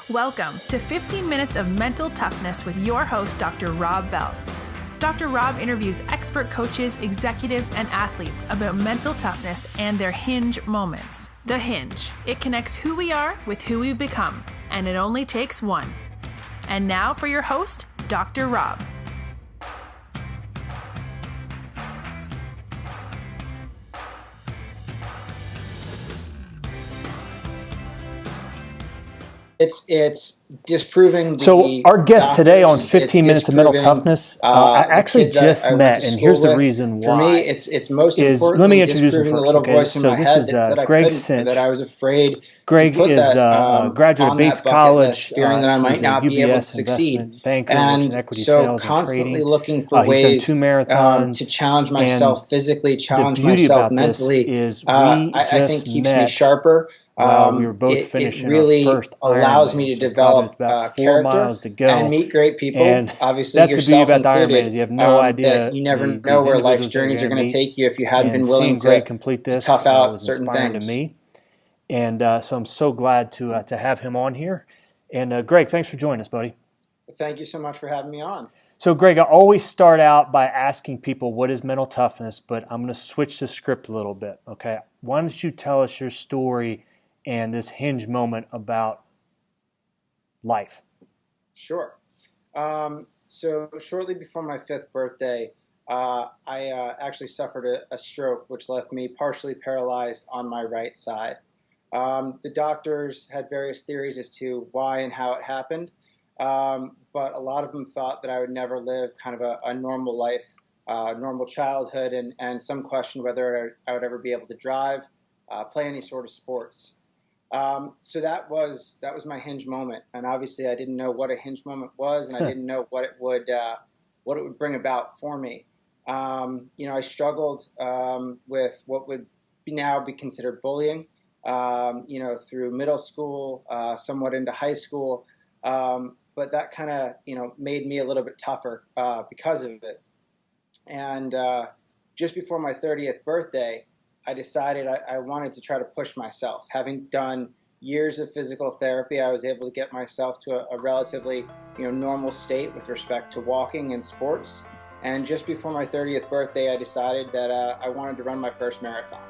Welcome to 15 Minutes of Mental Toughness with your host, Dr. Rob Bell. Dr. Rob interviews expert coaches, executives, and athletes about mental toughness and their hinge moments. The Hinge. It connects who we are with who we become, and it only takes one. And now for your host, Dr. Rob. It's disproving. So our guest today on 15 Minutes of Mental Toughness, I actually just met, and here's the reason why. For me, it's most important. Let me introduce him first. The little voice in my head is that said Greg I couldn't, that I was afraid. Greg to put is that, a graduate of Bates College, fearing that I might not be able to succeed, banker, and equity so sales constantly and looking for ways to challenge myself physically, challenge myself mentally. I think keeps me sharper. We were both finishing it really our first allows Ironman, me to so develop about 4 character miles to go. And meet great people. And obviously, that's the beauty yourself about the included, Ironman is you have no idea. That you never know where life's journeys are going to take you if you hadn't been willing to complete this, tough out was certain inspiring things. To me. And so I'm so glad to have him on here. And Greg, thanks for joining us, buddy. Thank you so much for having me on. So, Greg, I always start out by asking people what is mental toughness, but I'm going to switch the script a little bit, okay? Why don't you tell us your story and this hinge moment about life? Sure. So shortly before my 5th birthday, I actually suffered a stroke, which left me partially paralyzed on my right side. The doctors had various theories as to why and how it happened, but a lot of them thought that I would never live kind of a normal life, normal childhood, and some questioned whether I would ever be able to drive, play any sort of sports. So that was my hinge moment, and obviously I didn't know what a hinge moment was, and I didn't know what it would bring about for me. I struggled with what would now be considered bullying, through middle school, somewhat into high school, but that kind of made me a little bit tougher because of it. And just before my 30th birthday, I decided I wanted to try to push myself. Having done years of physical therapy, I was able to get myself to a relatively normal state with respect to walking and sports. And just before my 30th birthday, I decided that I wanted to run my first marathon.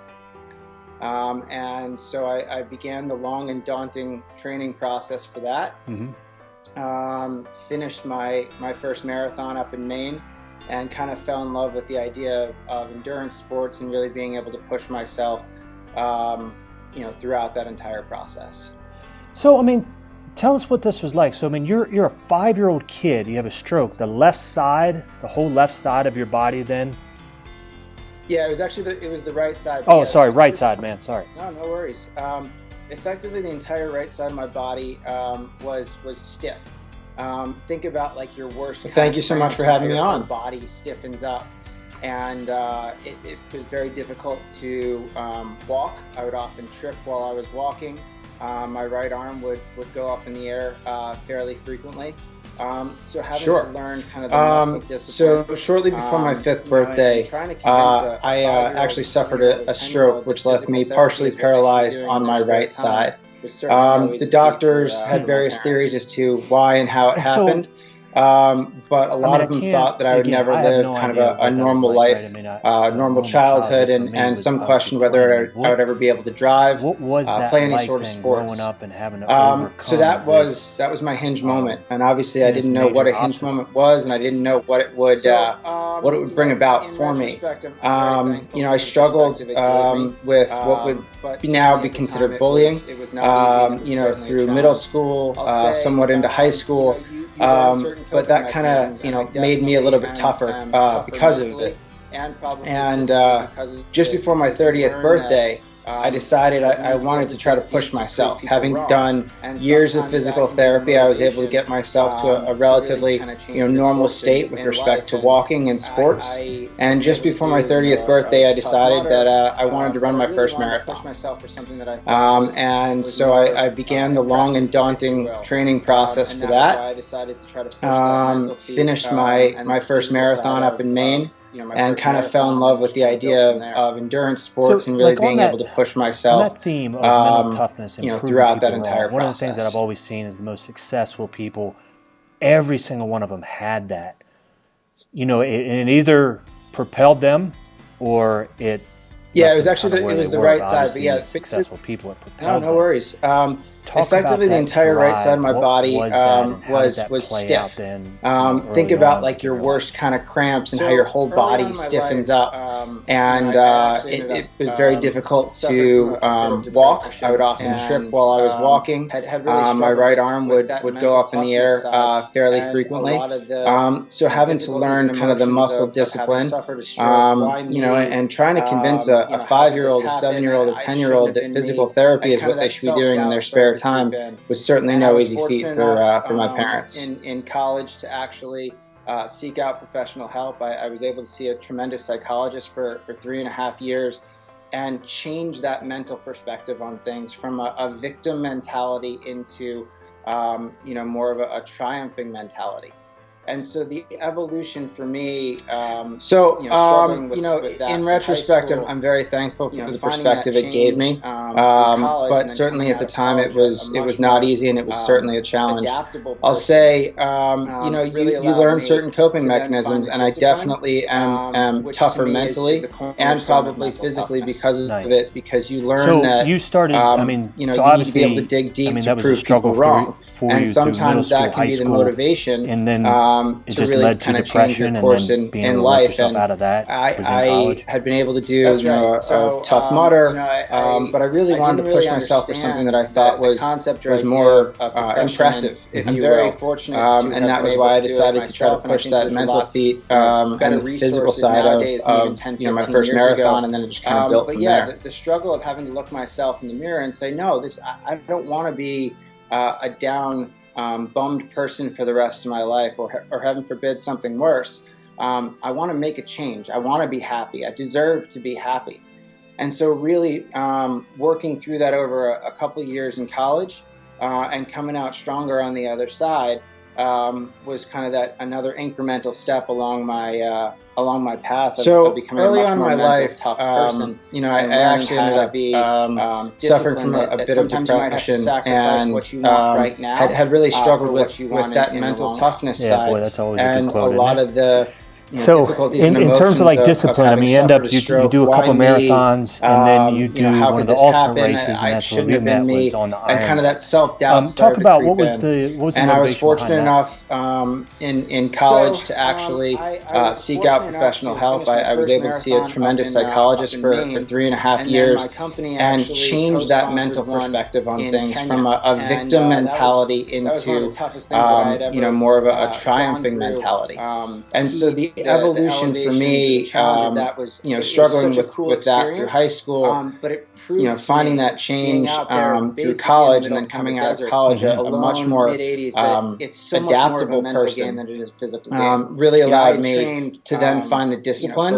And so I began the long and daunting training process for that. Mm-hmm. Finished my first marathon up in Maine, and kind of fell in love with the idea of endurance sports and really being able to push myself, throughout that entire process. So, tell us what this was like. So, you're a 5-year-old kid. You have a stroke. The whole left side of your body then? Yeah, it was actually the right side. Oh, sorry, right side, man. Sorry. No worries. Effectively, the entire right side of my body was stiff. Think about like your worst. Thank you so much for having me on. Body stiffens up, and it was very difficult to walk. I would often trip while I was walking. My right arm would go up in the air fairly frequently. So having to learn kind of the muscle discipline. So shortly before my 5th birthday, I actually suffered a stroke, which left me partially paralyzed on my right side. The doctors had various theories as to why and how it happened, but a lot of them thought that I would never live kind of a normal life, normal childhood, and some questioned whether I would ever be able to drive, play any sort of sports. Growing up and having to overcome so that was my hinge moment, and obviously I didn't know what a hinge moment was, and I didn't know what it would bring about for me. I struggled with what would now be considered bullying, through middle school, somewhat into high school. But that kind of, made me a little bit tougher because of it. And just before my 30th birthday, I decided I wanted to try to push myself. Having done years of physical therapy, I was able to get myself to a relatively normal state with respect to walking and sports. And just before my 30th birthday, I decided that I wanted to run my first marathon. And so I began the long and daunting training process for that. Finished my first marathon up in Maine. and kind of fell in love with the idea of endurance sports and really being able to push myself. On that theme of mental toughness and throughout that entire process. One of the things that I've always seen is the most successful people, every single one of them had that. It either propelled them or it. Yeah, it was actually the right side, but yeah, successful people it propelled. No worries. Effectively, the entire right side of my body was stiff. Think about like your worst kind of cramps and how your whole body stiffens up, and it was very difficult to walk. I would often trip while I was walking. My right arm would go up in the air fairly frequently. So having to learn kind of the muscle discipline, and trying to convince a 5-year-old, a 7-year-old, a 10-year-old that physical therapy is what they should be doing in their spare time was certainly no easy feat for my parents. In college, to actually seek out professional help, I was able to see a tremendous psychologist for 3.5 years and change that mental perspective on things from a victim mentality into more of a triumphing mentality. And so the evolution for me, in retrospect, I'm very thankful for the perspective it gave me. But certainly at the time, it was not easy, and it was certainly a challenge. I'll say, you learn certain coping mechanisms, and I definitely am tougher mentally and probably physically because of it. Because you learn that you started. so you need to be able to dig deep to prove people wrong. And sometimes that can be the motivation, and then to really kind of change your course in life. And I had been able to do a Tough Mudder, but I really wanted to push myself to something that I thought was more impressive, if you will. And that was why I decided to try to push that mental feat and the physical side of my first marathon, and then it just kind of built from there. The struggle of having to look myself in the mirror and say, no, I don't want to be a down, bummed person for the rest of my life, or heaven forbid, something worse. I want to make a change. I want to be happy. I deserve to be happy. And so really working through that over a couple of years in college and coming out stronger on the other side was kind of that another incremental step along my path of becoming a much more mental tough person. I actually ended up suffering from a bit of depression, and had really struggled with that mental toughness side. Boy, that's always a good quote, and a lot of the in terms of like discipline, you end up you do a couple marathons, and then you do one of the ultimate races, and that's what we met was on the Ironman. And kind of that self-doubt talk about what was the and I was fortunate enough in college to actually seek out professional help. I was able to see a tremendous psychologist for 3.5 years and change that mental perspective on things from a victim mentality into more of a triumphing mentality. And so the evolution for me, struggling with that through high school, finding that change through college, and then coming out of college a much more adaptable person, really allowed me to then find the discipline,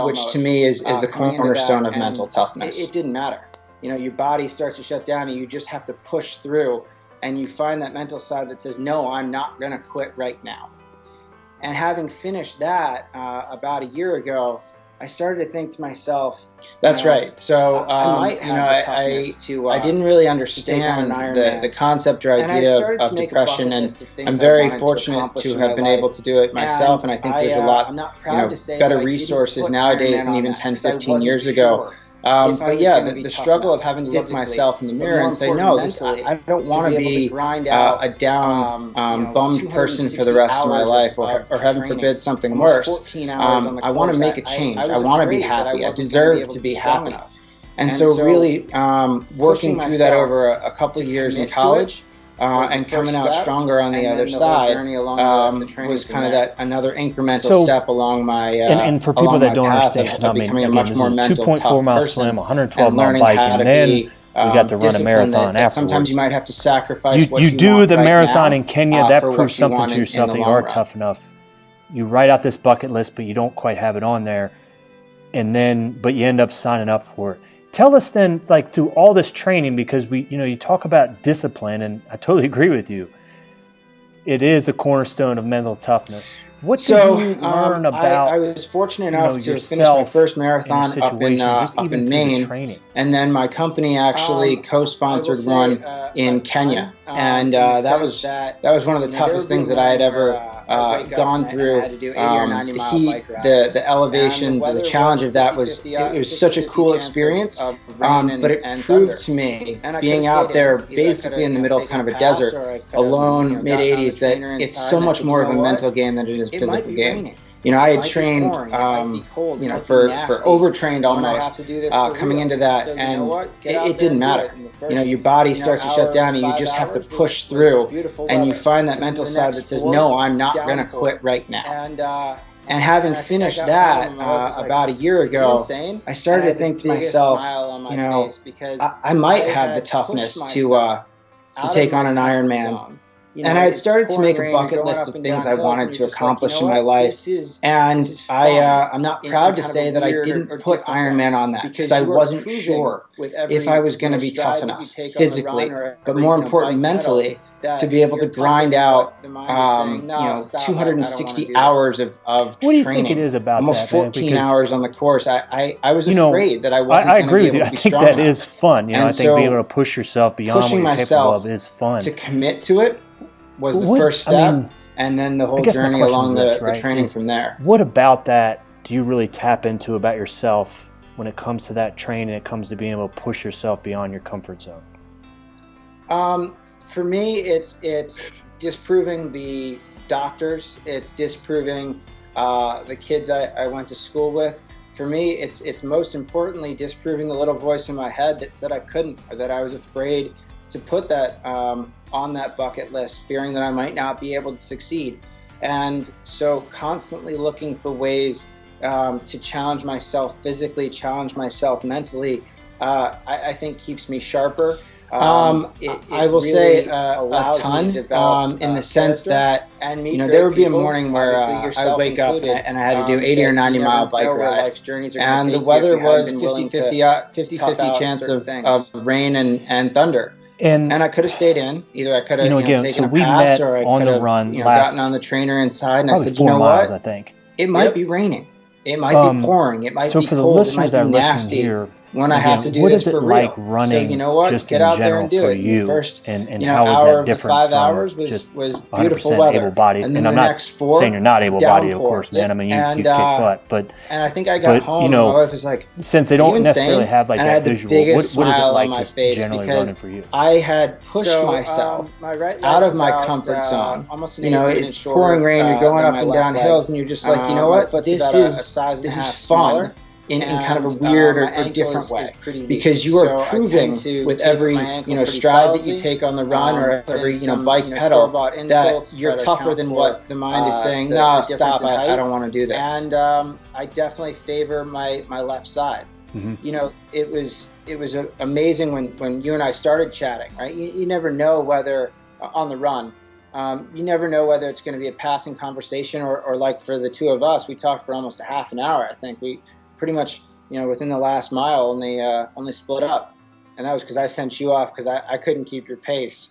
which to me is the cornerstone of mental toughness. It didn't matter. Your body starts to shut down, and you just have to push through, and you find that mental side that says, no, I'm not going to quit right now. And having finished that about a year ago, I started to think to myself, that's right. So I didn't really understand the concept or idea of depression, and I'm very fortunate to have been able to do it myself. And I think there's a lot better resources nowadays than even 10, 15 years ago. But yeah, the struggle of having to look myself in the mirror and say, no, I don't want to be a down, bummed person for the rest of my life, or heaven forbid, something worse. I want to make a change. I want to be happy. I deserve to be happy. And so really working through that over a couple of years in college, and coming out stronger on the other side was kind of that another incremental step along my and for people that don't understand, becoming a much more mental 2.4 mile swim, 112 mile bike, and then you got to run a marathon afterwards. Sometimes you might have to sacrifice what you do the marathon in Kenya. That proves something to yourself that you are tough enough. You write out this bucket list, but you don't quite have it on there, but you end up signing up for it. Tell us then, like through all this training, because you talk about discipline, and I totally agree with you. It is the cornerstone of mental toughness. What did you learn about? I was fortunate enough to finish my first marathon up in Maine, and then my company actually co-sponsored one in Kenya, and that was one of the toughest things that I had ever gone through. The heat, the elevation, the challenge of that was such a cool experience, but it proved to me, being out there basically in the middle of kind of a desert, alone, mid-80s, that it's so much more of a mental game than it is a physical game. I had trained, for overtrained almost coming into that, and it didn't matter. Your body starts to shut down, and you just have to push through, and you find that mental side that says, no, I'm not going to quit right now. And having finished that about a year ago, I started to think to myself, I might have the toughness to take on an Ironman. And I had started to make a bucket list of things I wanted to accomplish in my life. And I'm not proud to say that I didn't put Ironman on that, because I wasn't sure if I was going to be tough enough physically, but more important, mentally, to be able to grind out 260 hours of training. What do you think it is about almost that, 14 hours on the course? I was afraid that I wasn't going to be able to be strong enough. I think that is fun. I think being able to push yourself beyond what you're capable of is fun. To commit to it was the first step, and then the whole journey along the training from there. What about that do you really tap into about yourself when it comes to that training, it comes to being able to push yourself beyond your comfort zone? For me, it's disproving the doctors. It's disproving the kids I went to school with. For me, it's most importantly disproving the little voice in my head that said I couldn't, or that I was afraid to put that on that bucket list, fearing that I might not be able to succeed. And so constantly looking for ways to challenge myself physically, challenge myself mentally, I think keeps me sharper. I will say a ton, in the sense that, there would be a morning where I would wake up and I had to do 80 or 90 mile bike ride, and the weather was 50-50 chance of rain and thunder. And I could have stayed in. Either I could have taken a pass, or I could have gotten on the trainer inside, and I said, you know what? I think it might be raining. It might be pouring. It might be for the cold. listeners it might be that are nasty. listening here, when I have to do this for real. What is it like running, so you know what? just Get in out there general and do for it. you? First, and how is that different 5 from hours just was beautiful weather. able-bodied? And then I'm not saying you're not able-bodied, of course, man. I mean, you kick butt, but and I think I got home, and my wife was like, since they don't necessarily have like that visual, what is it like just generally running for you? I had pushed myself out of my comfort zone. It's pouring rain, you're going up and down hills, and you're just like, you know what? This is fun. In kind of a weird or different way, because you are proving with every stride that you take on the run, or every bike pedal, that you're tougher than what the mind is saying. No, stop! I don't want to do this. And I definitely favor my left side. Mm-hmm. It was amazing when you and I started chatting. Right, you never know whether on the run. You never know whether it's going to be a passing conversation, or like for the two of us, we talked for almost a half an hour. I think we pretty much, within the last mile, only split up, and that was because I sent you off because I couldn't keep your pace.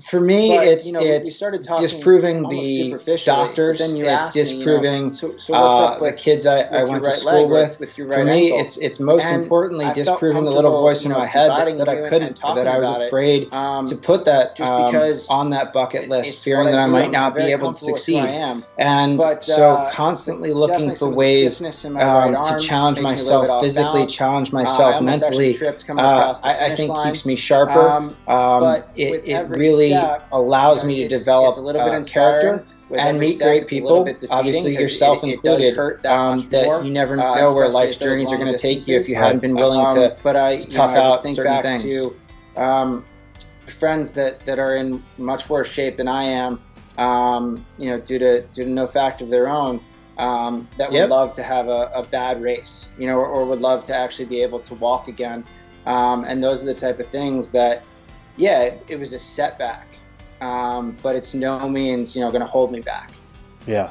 For me, it's disproving the doctors. It's disproving the kids I went to school with. For me, it's most importantly disproving the little voice in my head that said I couldn't, or that I was afraid to put that on that bucket list, fearing that I might not be able to succeed. And so constantly looking for ways to challenge myself physically, challenge myself mentally, I think keeps me sharper. It really allows me to develop character and meet great people, obviously yourself included, that you never know where life's journeys are going to take you if you hadn't been willing to tough out certain things. To friends that are in much worse shape than I am, due to no fact of their own, that would love to have a bad race, or would love to actually be able to walk again. And those are the type of things that, it was a setback, but it's no means, going to hold me back. Yeah,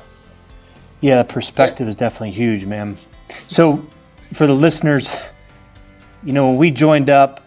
the perspective is definitely huge, man. So for the listeners, when we joined up,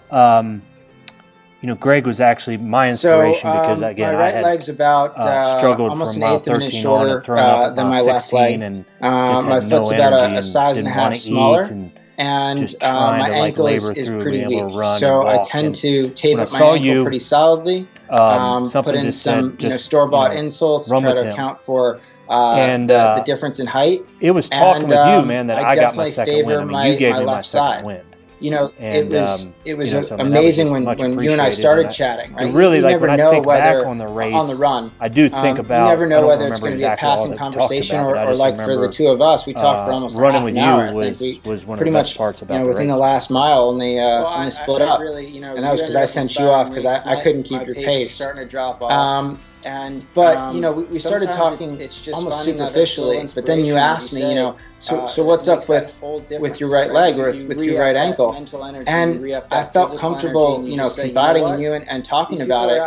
Greg was actually my inspiration because, again, my right I had leg's about struggled almost from an mile eighth of an inch 13 on shorter and thrown up at than mile my left 16 leg. and just My had no foot's about energy a size and a didn't half want to smaller. eat And just trying my to like ankle labor is through pretty being able weak, to run so and I walk. tend And to tape when I up my saw ankle you, pretty solidly. something Put in just some said, just store-bought insoles to run try with to him. account for And the difference in height. it was talking with you, man, that I got my definitely second win. I favor mean, you gave my me my left second side. win. It was so, I mean, that was amazing just much when you and I appreciated, started and chatting. Right? It really, you like never when I know think whether back on the race, on the run, I do think about. you never know I don't whether it's remember going to be a exactly all passing that we talked conversation about, but I or just like for the remember, two of us, we talked for almost running half with an hour. you was one of pretty the best much, parts about the within race. the last mile only split up. Really, And that was because I sent you off because I couldn't keep your pace. Starting to drop off. But we started talking almost superficially. But then you asked me, so what's up with your right leg or with your right ankle? And I felt comfortable, confiding in you and talking about it.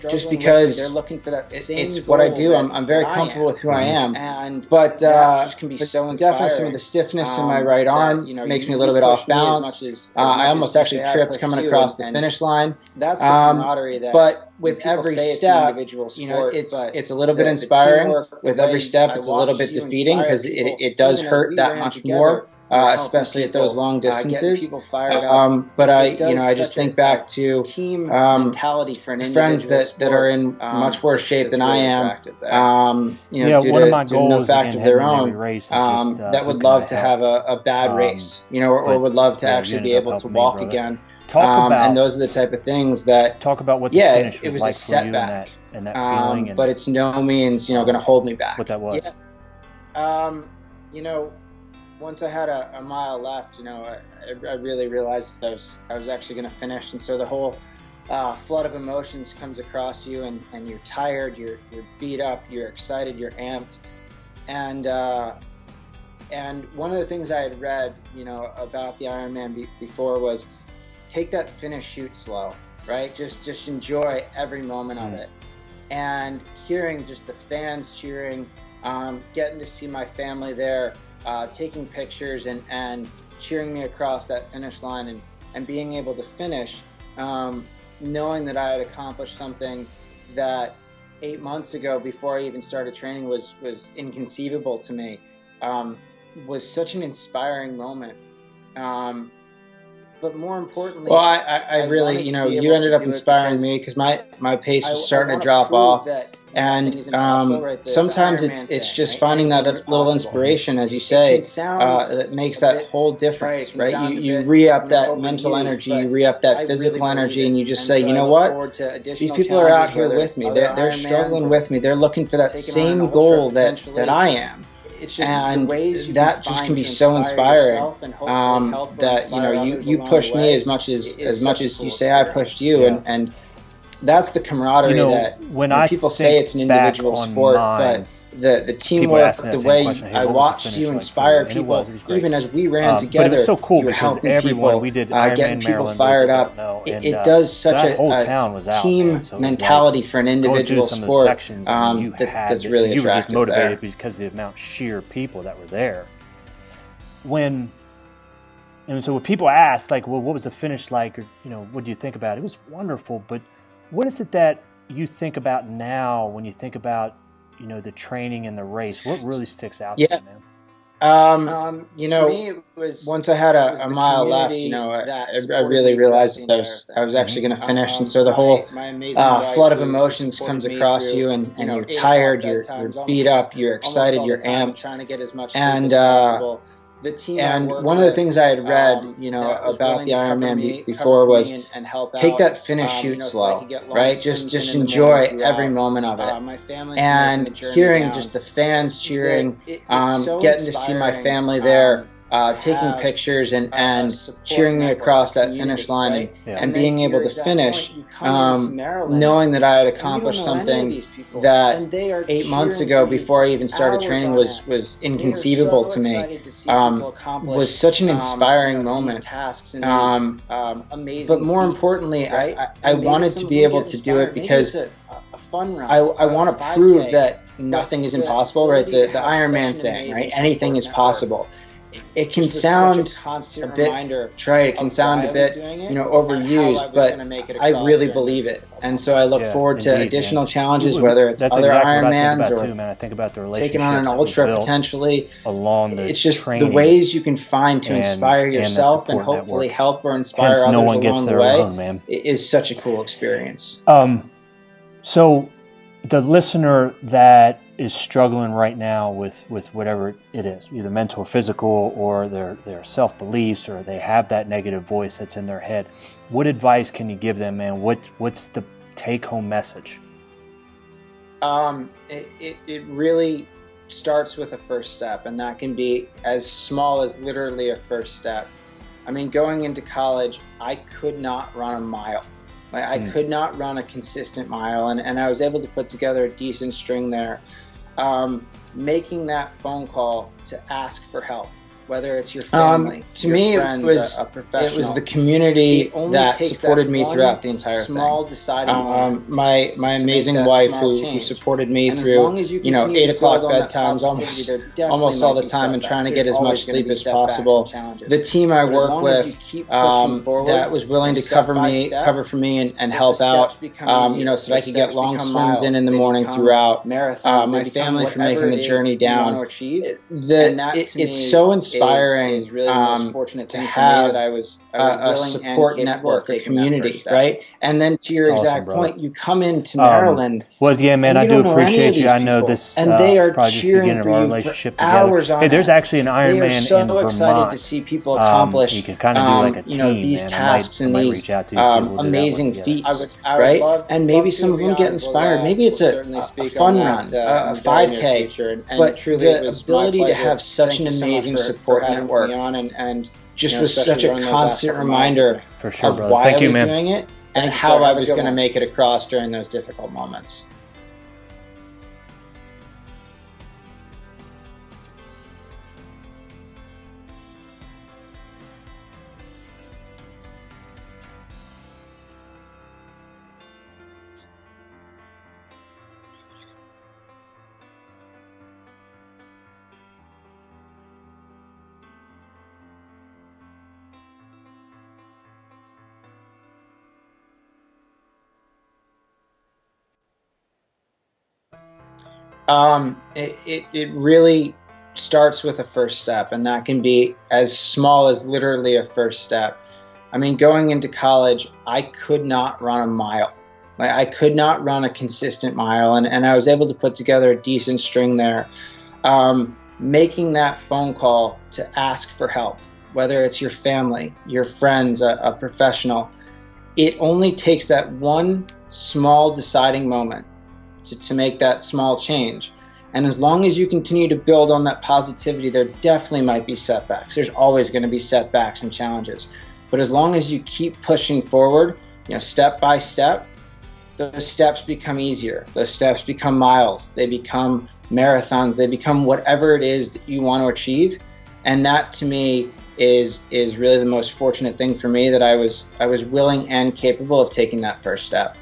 Just because they're looking for that same it's what I do. goal I'm very that I comfortable am. with who I am. But that just can be but so definitely some of the stiffness in my right arm makes me a little bit off balance. I almost actually tripped coming across the finish line. That's the camaraderie that. But with every step, it's a little bit inspiring. With every step, it's a little bit defeating because it does hurt that much more, especially at those long distances. But I just think back to team mentality for an friends that are in much worse shape than I am. Due one of my to goals no fact of their own, that would love to have a bad race, or would love to actually be able to walk again. And those are the type of things that talk about what the finish was like a for you setback, and that feeling. But it's no means going to hold me back. What that was. Once I had a mile left, I really realized I was actually going to finish, and so the whole flood of emotions comes across you, and you're tired, you're beat up, you're excited, you're amped, and one of the things I had read, about the Ironman before was take that finish shoot slow, right? Just enjoy every moment of it, and hearing just the fans cheering, getting to see my family there, taking pictures and cheering me across that finish line, and being able to finish, knowing that I had accomplished something that 8 months ago, before I even started training, was inconceivable to me, was such an inspiring moment. But more importantly, well, I really, you ended up inspiring me because my pace was starting to drop off. And sometimes it's just finding that little inspiration, as you say, that makes that whole difference, right? You re-up that mental energy, you re-up that physical energy, and you just say, you know what? These people are out here with me. They're struggling with me. They're looking for that same goal that I am. It's just and that just can be so inspiring, that you push me as much as you say I pushed you, and that's the camaraderie that when people say it's an individual sport, but the teamwork, the way I watched you inspire people, even as we ran together, but it was so cool because helping everyone, people, we did getting people fired up. It does such a team mentality for an individual sport. That's really attractive. You were just motivated there. because of the amount of sheer people that were there. And so when people ask, like, well, what was the finish like, or what do you think about it? It was wonderful, but what is it that you think about now when you think about the training and the race? What really sticks out to you, man? To me, it was once I had a mile left, I really realized that I was actually going to finish, and so the whole flood of emotions comes across you, and you're tired, you're beat up, you're excited, you're amped, and and one of the things I had read, about the Ironman before was take that finish shoot slow, right? Just enjoy every moment of it. And hearing just the fans cheering, getting to see my family there, taking pictures and cheering me across that finish line, and being able to finish, knowing that I had accomplished something that 8 months ago, before I even started training, was inconceivable to me, was such an inspiring moment. But more importantly, I wanted to be able to do it because I want to prove that nothing is impossible, right? The Ironman saying, right? Anything is possible. it can Just sound such a constant a bit reminder trite. It can of sound why a I was bit, doing it overused, and how I was but gonna make it I across really during believe those it. difficult And so I look Yeah, forward to indeed, additional man. challenges, whether it's That's other exactly what I think Ironmans about or too, man. I think about the relationships taking on an that we ultra built potentially. along the It's just the training ways you can find to and inspire that yourself and support hopefully network. help or inspire Hence, no others one gets along the there way alone, man. is such a cool experience. So the listener that is struggling right now with whatever it is, either mental or physical, or their self-beliefs, or they have that negative voice that's in their head, what advice can you give them, man? What's the take-home message? It really starts with a first step, and that can be as small as literally a first step. I mean, going into college, I could not run a mile. I could not run a consistent mile, and I was able to put together a decent string there. Making that phone call to ask for help, whether it's your family, to your me, friends, a it was professional. the community It only that takes supported that me one throughout the entire small thing. deciding moment My to make amazing that wife small who change. supported me And as through long as you continue 8 to o'clock build on that bedtimes positivity, there definitely almost all might the be time and trying to setbacks. get as There's much always gonna sleep be as setbacks and possible. challenges. The team I But as work long as you with keep pushing forward, that was willing to step cover by step, for me and the help steps out, become easier. so that I The could get steps long become swims in miles. the They morning become throughout. marathons. My They become family for whatever making the it is journey that you want down. to achieve. And that, to it's me, so inspiring is really the most fortunate to thing for have me, that I was a willing support and capable network, of a taking that community, first step. right? And then to your That's awesome, exact brother. point, you come into Maryland. Well, yeah, man, and I you do don't know any appreciate of you. these I know people, this and they is are probably just the cheering beginning of for our you relationship for together. hours on Hey, there's end. actually an They are Ironman so in excited Vermont. to see people accomplish You can kind of do like a team, these man. tasks I and might these reach out to you, see if we'll do that one amazing together. feats, I would right? love- and love maybe to, some to of be them get honest. inspired. Maybe it's We'll a certainly speak fun on run, that, in a the very near 5K. future. And But truly, the it was ability my to pleasure. have such Thank an you so much amazing for support having network me on, and just you know, was such especially a running those constant last couple miles with reminder me. For sure, of brother. why Thank I you, was man. doing it Thank and you, how sir. I Have a was good going to one. make it across during those difficult moments. It really starts with a first step, and that can be as small as literally a first step. I mean, going into college, I could not run a mile. I could not run a consistent mile, and I was able to put together a decent string there. Making that phone call to ask for help, whether it's your family, your friends, a professional, it only takes that one small deciding moment to make that small change. And as long as you continue to build on that positivity, there definitely might be setbacks. There's always going to be setbacks and challenges. But as long as you keep pushing forward, step by step, those steps become easier. Those steps become miles. They become marathons. They become whatever it is that you want to achieve. And that, to me, is really the most fortunate thing for me, that I was willing and capable of taking that first step.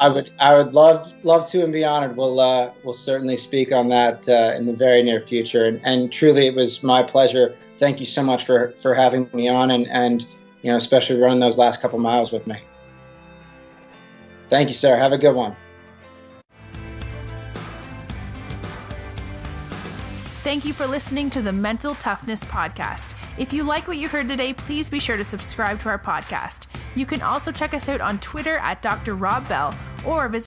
I would love to and be honored. We'll certainly speak on that in the very near future. And truly, it was my pleasure. Thank you so much for having me on, and especially running those last couple miles with me. Thank you, sir. Have a good one. Thank you for listening to the Mental Toughness Podcast. If you like what you heard today, please be sure to subscribe to our podcast. You can also check us out on Twitter at Dr. Rob Bell, or visit